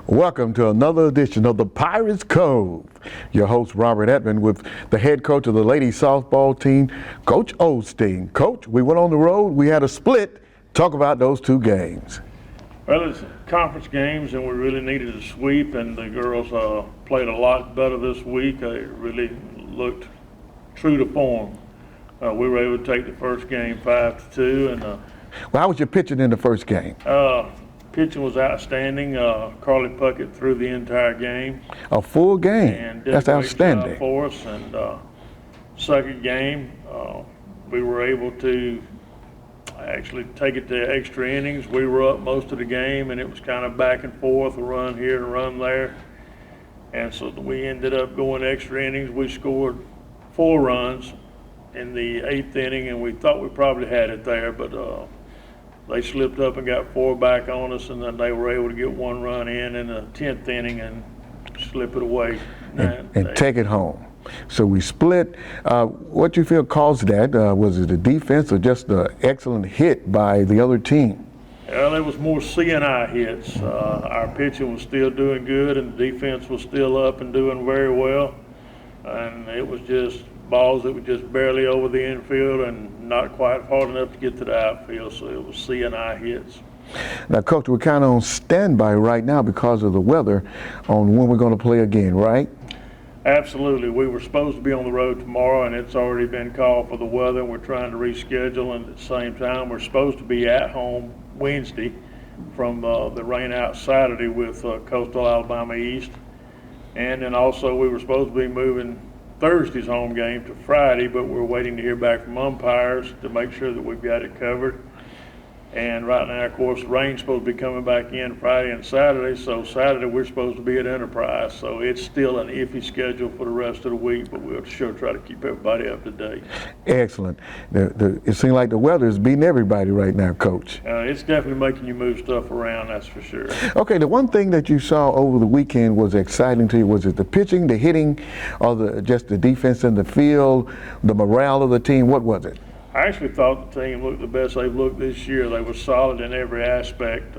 Welcome to another edition of the Pirates Cove. Your host, Robert Edmond, with the head coach of the ladies softball team, Coach Osteen. Coach, we went on the road. We had a split. Talk about those two games. Well, it's conference games, and we really needed a sweep, and the girls played a lot better this week. They really looked true to form. We were able to take the first game 5-2, and well, how was your pitching in the first game? Pitching was outstanding. Carly Puckett threw the entire game. A full game? And did That's a great outstanding. job for us. And second game, we were able to actually take it to extra innings. We were up most of the game, and it was kind of back and forth, a run here and a run there. And so we ended up going extra innings. We scored 4 runs in the 8th inning, and we thought we probably had it there, but they slipped up and got 4 back on us, and then they were able to get 1 run in the 10th inning and slip it away. And take it home. So we split. What you feel caused that? Was it the defense or just the excellent hit by the other team? Well, there was more C&I hits. Our pitching was still doing good, and the defense was still up and doing very well. And it was just balls that were just barely over the infield and not quite hard enough to get to the outfield, so it was C&I hits. Now, Coach, we're kind of on standby right now because of the weather on when we're going to play again, right? Absolutely. We were supposed to be on the road tomorrow, and it's already been called for the weather, and we're trying to reschedule. And at the same time, we're supposed to be at home Wednesday from the rain out Saturday with Coastal Alabama East. And then also we were supposed to be moving Thursday's home game to Friday, but we're waiting to hear back from umpires to make sure that we've got it covered. And right now, of course, the rain's supposed to be coming back in Friday and Saturday, so Saturday we're supposed to be at Enterprise. So it's still an iffy schedule for the rest of the week, but we'll sure try to keep everybody up to date. Excellent. It seems like the weather is beating everybody right now, Coach. It's definitely making you move stuff around, that's for sure. Okay, the one thing that you saw over the weekend was exciting to you. Was it the pitching, the hitting, or just the defense in the field, the morale of the team? What was it? I actually thought the team looked the best they've looked this year. They were solid in every aspect.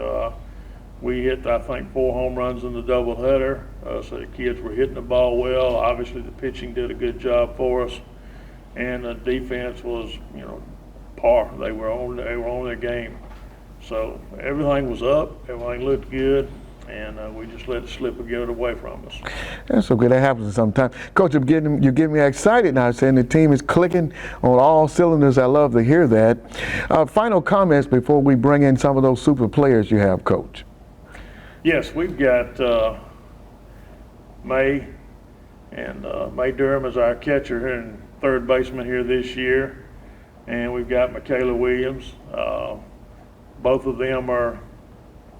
We hit, I think, 4 home runs in the doubleheader, so the kids were hitting the ball well. Obviously, the pitching did a good job for us, and the defense was, par. They were on their game. So everything was up. Everything looked good. And we just let it slip and get it away from us. That's okay. That happens sometimes. Coach, you're getting me excited now, saying the team is clicking on all cylinders. I love to hear that. Final comments before we bring in some of those super players you have, Coach. Yes, we've got May, and May Durham is our catcher and third baseman here this year. And we've got Michaela Williams. Both of them are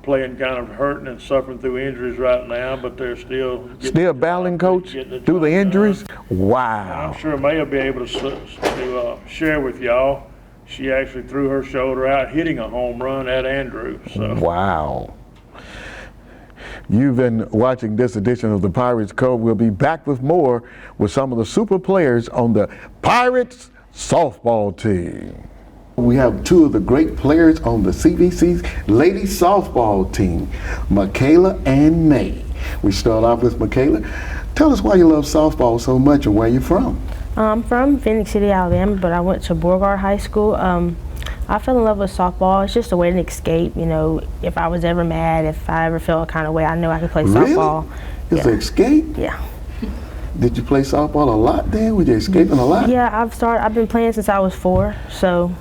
playing kind of hurting and suffering through injuries right now, but they're still battling, Coach, through the injuries. Wow! And I'm sure May will be able to share with y'all. She actually threw her shoulder out, hitting a home run at Andrew. So. Wow! You've been watching this edition of the Pirates Cove. We'll be back with more with some of the super players on the Pirates softball team. We have 2 of the great players on the CVC's ladies softball team, Michaela and May. We start off with Michaela. Tell us why you love softball so much and where you're from. I'm from Phoenix City, Alabama, but I went to Beauregard High School. I fell in love with softball. It's just a way to escape. If I was ever mad, if I ever felt a kind of way, I know I could play softball. It's an escape? Yeah. Did you play softball a lot then? Were you escaping a lot? Yeah, I've been playing since I was 4, so.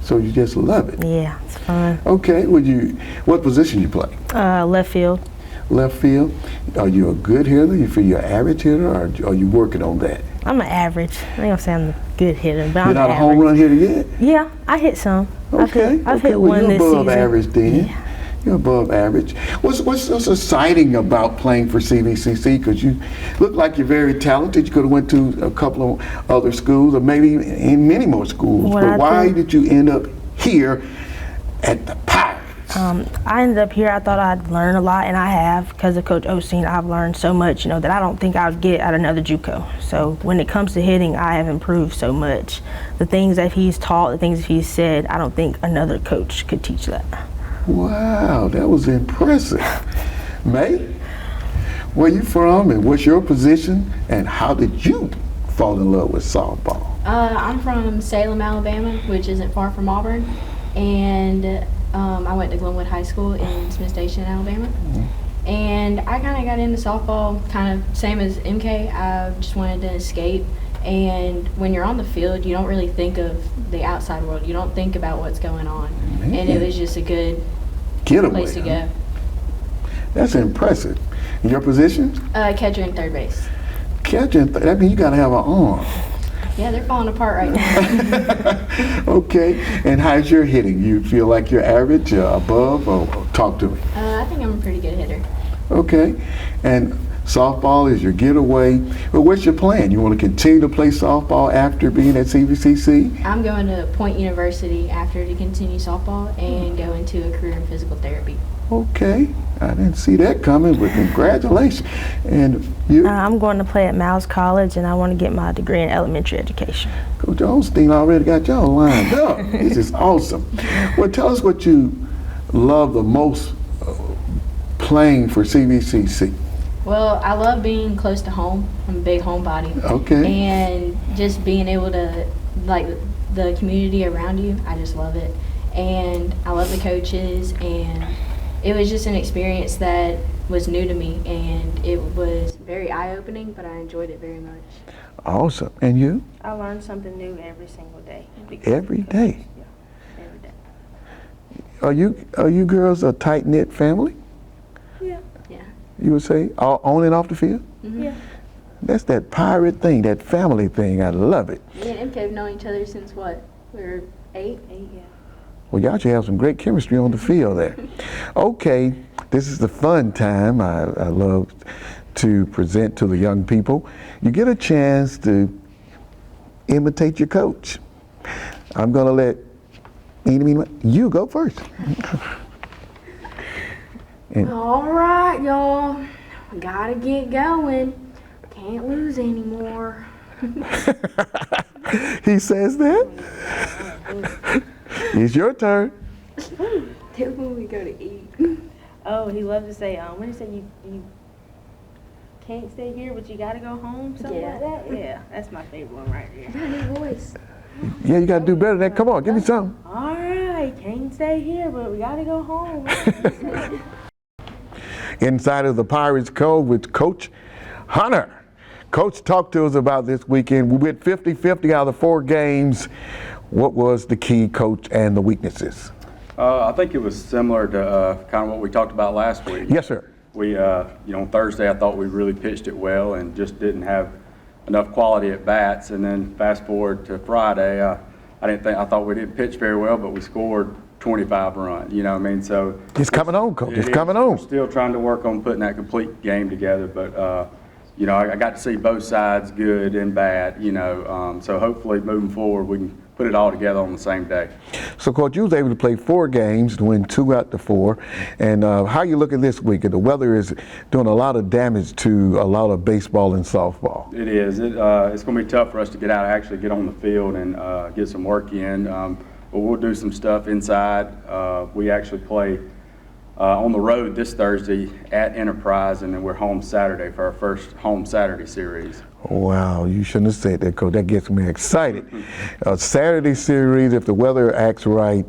So you just love it? Yeah, it's fun. Okay, what position you play? Left field. Left field. Are you a good hitter? You feel you're an average hitter, or are you working on that? I'm an average. I ain't gonna say I'm a good hitter, but You're not a home run hitter yet? Yeah, I hit some. Okay. I've hit one this season. You're above average then. Yeah. You're above average. What's exciting about playing for CVCC? Because you look like you're very talented. You could have went to a couple of other schools, or maybe in many more schools. But why did you end up here at the Pirates? I ended up here. I thought I'd learn a lot, and I have. Because of Coach Osteen, I've learned so much, that I don't think I would get at another JUCO. So when it comes to hitting, I have improved so much. The things that he's taught, the things that he's said, I don't think another coach could teach that. Wow, that was impressive. May, where you from and what's your position and how did you fall in love with softball? I'm from Salem, Alabama, which isn't far from Auburn, and I went to Glenwood High School in Smith Station, Alabama. And I kind of got into softball, kind of same as MK. I just wanted to escape. And when you're on the field, you don't really think of the outside world. You don't think about what's going on. Man. And it was just a good Getaway, place to go. That's impressive. And your position? Catcher and third base. Catcher, that means you got to have an arm. Yeah, they're falling apart right now. Okay, and how's your hitting? You feel like you're average, above, or talk to me? I think I'm a pretty good hitter. Okay, and softball is your getaway. Well, what's your plan? You want to continue to play softball after being at CVCC? I'm going to Point University after to continue softball and go into a career in physical therapy. Okay, I didn't see that coming, but congratulations. And you? I'm going to play at Miles College, and I want to get my degree in elementary education. Coach Osteen already got y'all lined up. This is awesome. Well, tell us what you love the most playing for CVCC. Well, I love being close to home. I'm a big homebody. Okay. And just being able to, like, the community around you, I just love it. And I love the coaches, and it was just an experience that was new to me, and it was very eye-opening, but I enjoyed it very much. Awesome. And you? I learn something new every single day. Every day? Yeah, every day. Are you girls a tight-knit family, Yeah. Yeah. you would say, all on and off the field? Mm-hmm. Yeah. That's that pirate thing, that family thing. I love it. Me and MK have known each other since what? We were 8? 8, yeah. Well, y'all should have some great chemistry on the field there. Okay, this is the fun time I love to present to the young people. You get a chance to imitate your coach. I'm gonna let you go first. All right, y'all. We gotta get going. Can't lose anymore. He says that. It's your turn. Then when we go to eat. Oh, he loved to say, when he said you can't stay here, but you gotta go home, something Yeah. like that. Yeah, that's my favorite one right there. Got a new voice. Yeah, you gotta do better than that. Come on, give me something. All right, can't stay here, but we gotta go home. Inside of the Pirates Cove with Coach Hunter. Coach, talk to us about this weekend. We went 50-50 out of the 4 games. What was the key, Coach, and the weaknesses? I think it was similar to kind of what we talked about last week. Yes, sir. We, on Thursday, I thought we really pitched it well and just didn't have enough quality at bats. And then fast forward to Friday, I thought we didn't pitch very well, but we scored 25 runs. You know what I mean? So It's coming on, Coach. It's it coming is. We're on. still trying to work on putting that complete game together, but I got to see both sides, good and bad. So hopefully moving forward we can put it all together on the same day. So, Coach, you was able to play 4 games to win 2 out of 4. And how you looking this week? The weather is doing a lot of damage to a lot of baseball and softball. It is. It's going to be tough for us to get out, actually get on the field and get some work in. But we'll do some stuff inside. We actually play on the road this Thursday at Enterprise, and then we're home Saturday for our first home Saturday series. Wow, you shouldn't have said that, Coach. That gets me excited. Saturday series, if the weather acts right,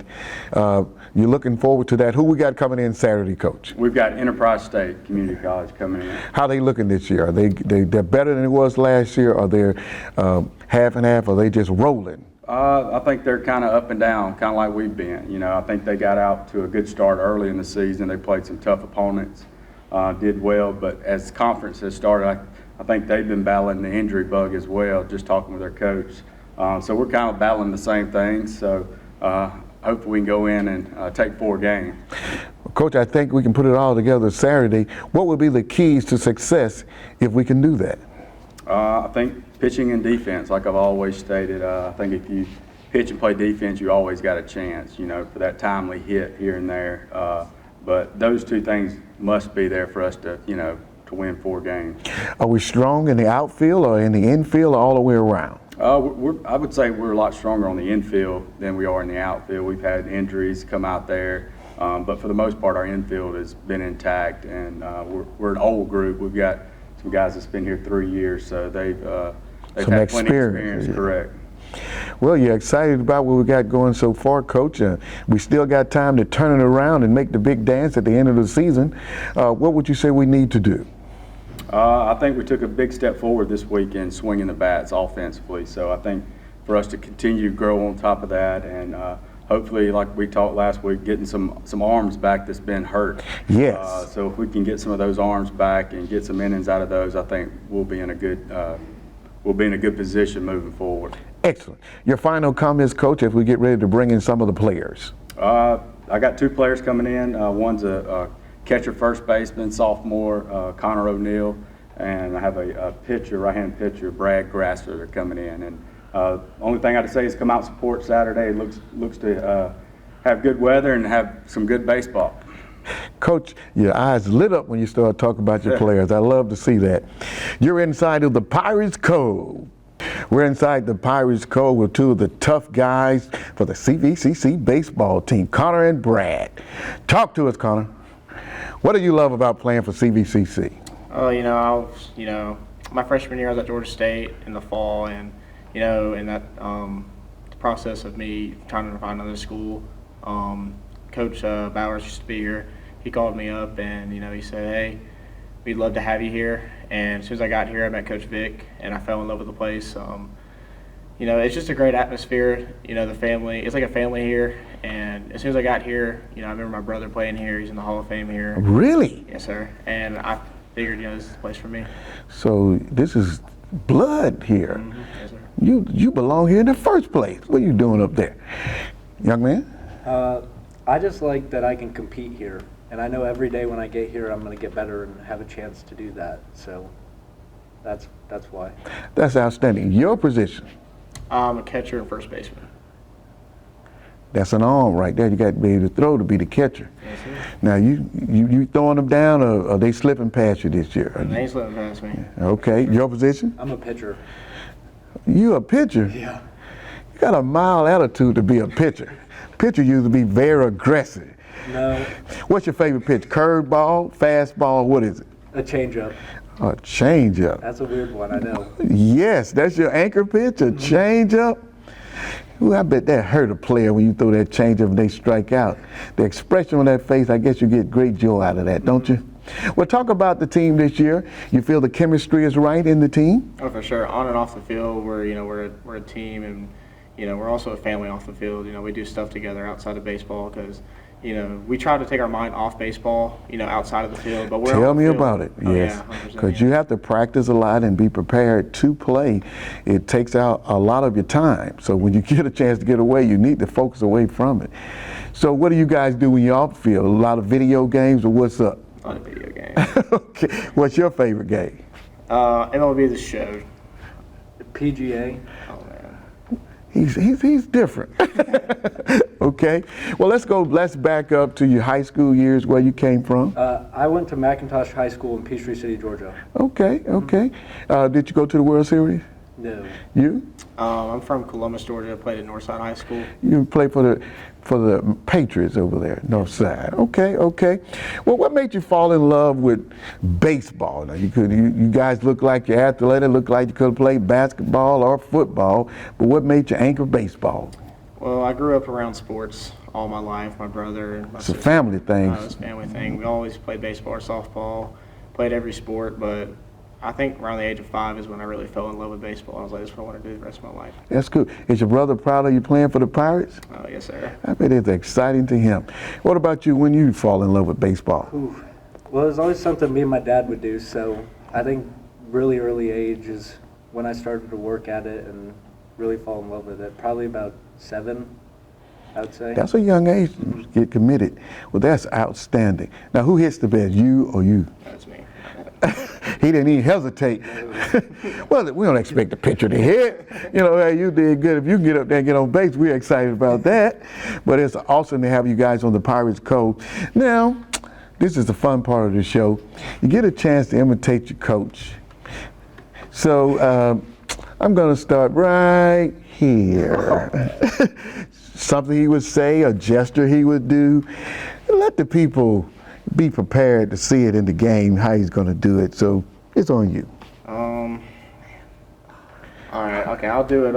you're looking forward to that. Who we got coming in Saturday, Coach? We've got Enterprise State Community College coming in. How they looking this year? Are they're better than it was last year? Are they half and half? Or are they just rolling? I think they're kind of up and down, kind of like we've been. I think they got out to a good start early in the season. They played some tough opponents, did well, but as conference has started, I think they've been battling the injury bug as well, just talking with their coach. So we're kind of battling the same things. So hopefully we can go in and take 4 games. Coach, I think we can put it all together Saturday. What would be the keys to success if we can do that? I think pitching and defense, like I've always stated. I think if you pitch and play defense, you always got a chance, for that timely hit here and there. But those 2 things must be there for us to win 4 games. Are we strong in the outfield or in the infield or all the way around? I would say we're a lot stronger on the infield than we are in the outfield. We've had injuries come out there. But for the most part, our infield has been intact, and we're an old group. We've got some guys that's been here 3 years, so they've Some had plenty of experience, experience. yeah. Correct. Well, you're excited about what we got going so far, Coach. We still got time to turn it around and make the big dance at the end of the season. What would you say we need to do? I think we took a big step forward this week in swinging the bats offensively. So I think for us to continue to grow on top of that, and hopefully, like we talked last week, getting some arms back that's been hurt. Yes. So if we can get some of those arms back and get some innings out of those, I think we'll be in a good position moving forward. Excellent. Your final comments, Coach, as we get ready to bring in some of the players. I got 2 players coming in. One's a catcher, first baseman, sophomore, Connor O'Neill, and I have a pitcher, right-hand pitcher, Brad Grasser, they're coming in. And only thing I'd say is come out and support Saturday. It looks to have good weather and have some good baseball. Coach, your eyes lit up when you started talking about your players. I love to see that. You're inside of the Pirates Cove. We're inside the Pirates Cove with 2 of the tough guys for the CVCC baseball team, Connor and Brad. Talk to us, Connor. What do you love about playing for CVCC? My freshman year I was at Georgia State in the fall, and in that process of me trying to find another school, Coach Bowers used to be here. He called me up and he said, "Hey, we'd love to have you here." And as soon as I got here, I met Coach Vic, and I fell in love with the place. It's just a great atmosphere. The family, it's like a family here. And as soon as I got here, I remember my brother playing here. He's in the Hall of Fame here. Really? Yes, sir. And I figured, this is the place for me. So this is blood here. Mm-hmm. Yes, sir. You belong here in the first place. What are you doing up there? Young man? I just like that I can compete here. And I know every day when I get here, I'm going to get better and have a chance to do that. So that's why. That's outstanding. Your position? I'm a catcher and first baseman. That's an arm right there. You got to be able to throw to be the catcher. Yes, sir. Now, you throwing them down, or are they slipping past you this year? They ain't slipping past me. Okay. Your position? I'm a pitcher. You a pitcher? Yeah. You got a mild attitude to be a pitcher. Pitcher used to be very aggressive. No, What's your favorite pitch? Curveball, fastball, what is it? a changeup. A changeup. That's a weird one, I know. Yes, that's your anchor pitch, a changeup. Ooh, I bet that hurt a player when you throw that changeup and they strike out. The expression on that face, I guess you get great joy out of that, don't you? Well, talk about the team this year. You feel the chemistry is right in the team? Oh, for sure. On and off the field, we're a team, and we're also a family off the field. We do stuff together outside of baseball because we try to take our mind off baseball, outside of the field. But we're Tell on the me field. about it. Oh, Yes, yeah, 100%, because yeah. you have to practice a lot and be prepared to play. It takes out a lot of your time. So when you get a chance to get away, you need to focus away from it. So what do you guys do when you're off the field? A lot of video games, or what's up? A lot of video games. Okay. What's your favorite game? MLB The Show. PGA. Oh man. He's different. Okay. Well, let's back up to your high school years, where you came from. I went to McIntosh High School in Peachtree City, Georgia. Okay. Did you go to the World Series? No. You? I'm from Columbus, Georgia. I played at Northside High School. You play for the Patriots over there, North Side. Okay. Well, what made you fall in love with baseball? Now, you guys look like you're athletic, look like you could have played basketball or football, but what made you anchor baseball? Well, I grew up around sports all my life. My brother and my It's a sister. family thing. It's a family thing. We always played baseball or softball, played every sport, but I think around the age of 5 is when I really fell in love with baseball. I was like, this is what I want to do the rest of my life. That's good. Is your brother proud of you playing for the Pirates? Oh, yes, sir. I bet it's exciting to him. What about you when you fall in love with baseball? Ooh. Well, it was always something me and my dad would do, so I think really early age is when I started to work at it and really fall in love with it. Probably about 7, I would say. That's a young age to get committed. Well, that's outstanding. Now, who hits the best, you or you? That's me. He didn't even hesitate. Well, we don't expect the pitcher to hit. Hey, you did good. If you can get up there and get on base, we're excited about that. But it's awesome to have you guys on the Pirates Cove. Now, this is the fun part of the show. You get a chance to imitate your coach. So I'm going to start right here. Something he would say, a gesture he would do. let the people be prepared to see it in the game, how he's going to do it. So it's on you. All right, okay, I'll do it.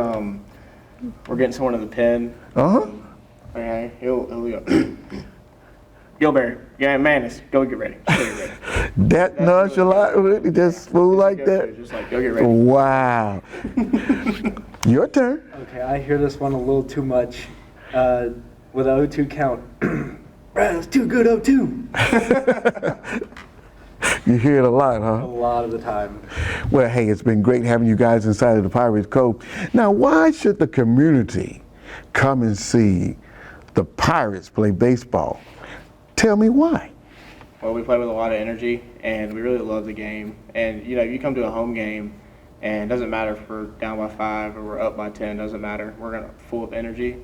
We're getting someone to the pin. Uh-huh. Okay, he'll go. Gilbert, yeah, Manis, go get ready. Go get ready. That nonchalant, really, just smooth like Go that? to, just like, go get ready. Wow. Your turn. Okay, I hear this one a little too much. With a 0-2 count. Brad, it's too good 0-2. You hear it a lot, A huh? lot of the time. Well, hey, it's been great having you guys inside of the Pirates Cove. Now, why should the community come and see the Pirates play baseball? Tell me why. Well, we play with a lot of energy, and we really love the game. And, you know, you come to a home game, and it doesn't matter if we're down by 5 or we're up by 10, doesn't matter. We're full of energy.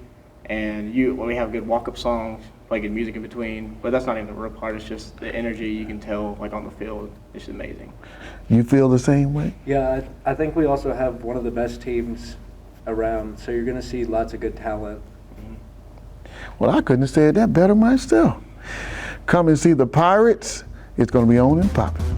And when we have good walk-up songs, play good music in between, but that's not even the real part. It's just the energy you can tell, like on the field. It's just amazing. You feel the same way? Yeah, I think we also have one of the best teams around, so you're going to see lots of good talent. Well, I couldn't have said that better myself. Come and see the Pirates. It's going to be on and popping.